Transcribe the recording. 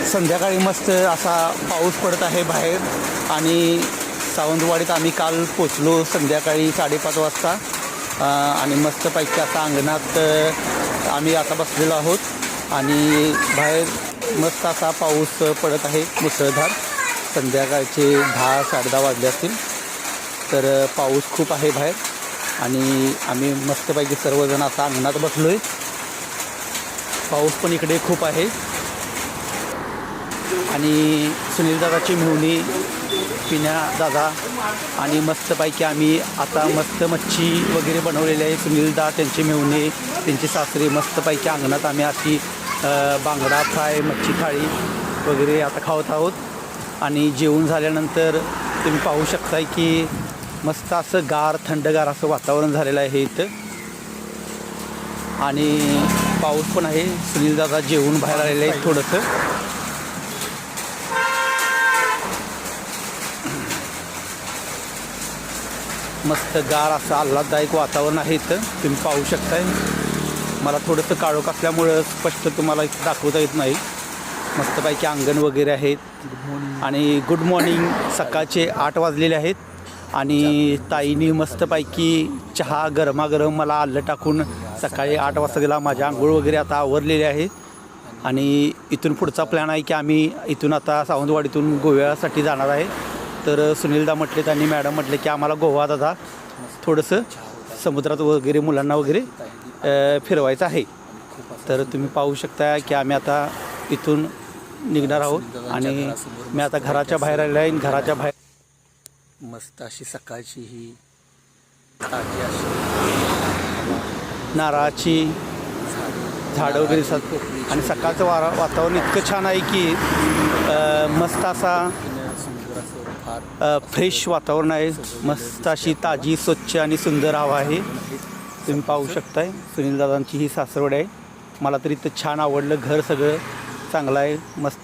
संध्याकाळी मस्त असा पाऊस पडत आहे बाहेर आणि सावंतवाडीत आम्ही काल पोचलो संध्याकाळी 5:30 वाजता आणि मस्तपैकी असा अंगणात आम्ही आता बसलेलो आहोत आणि बाहेर मस्त असा पाऊस पडत आहे मुसळधार. संध्याकाळचे 10-10:30 वाजले असतील. तर पाऊस खूप आहे बाहेर आणि आम्ही मस्तपैकी सर्वजण असा अंगणात बसलो आहे. पाऊस पण इकडे खूप आहे आणि सुनील दादाची मेहुणी पिण्या दादा आणि मस्तपैकी आम्ही आता मस्त मच्छी वगैरे बनवलेली आहे. सुनील दादा त्यांची मेहुणी त्यांची सासरी मस्तपैकी अंगणात आम्ही अशी बांगडा फ्राय मच्छी थाळी वगैरे आता खावत आहोत. आणि जेवण झाल्यानंतर तुम्ही पाहू शकताय की मस्त असं गार थंडगार असं वातावरण झालेलं आहे इथं आणि पाऊस पण आहे. सुनील दादा जेवून बाहेर आलेले आहेत थोडंसं. मस्त गार असं आल्हाददायक वातावरण आहे इथं तुम्ही पाहू शकताय. मला थोडंसं काळोख असल्यामुळं स्पष्ट तुम्हाला दाखवता येत नाही. मस्तपैकी अंगण वगैरे आहेत आणि गुड मॉर्निंग. सकाळचे 8 वाजलेले आहेत आणि ताईनी मस्तपैकी चहा गरमागरम मला आलं टाकून सकाळी 8 वाजता दिला. माझ्या आंघोळ वगैरे आता आवरलेले आहे आणि इथून पुढचा प्लॅन आहे की आम्ही इथून आता सावंतवाडीतून गोव्यासाठी जाणार आहे. तर सुनीलदा म्हटलेत आणि मॅडम म्हटले की आम्हाला गोवा दादा थोडंसं समुद्रात वगैरे मुलांना वगैरे फिरवायचं आहे. तर तुम्ही पाहू शकता की आम्ही आता इथून निघणार आहोत आणि मी आता घराच्या बाहेर आलेलो आहे. घराच्या बाहेर मस्त अशी सकाळची ही ताजी अशी नारळाची झाडं वगैरे दिसतात आणि सकाळचं वातावरण इतकं छान आहे की मस्त असा फ्रेश वातावरण आहे. मस्त अशी ताजी स्वच्छ आणि सुंदर हवा आहे. तुम्ही पाहू शकताय सुनील दादांची ही सासरवाडी आहे. मला तरी इथं छान आवडलं. घर सगळं चांगलं आहे. मस्त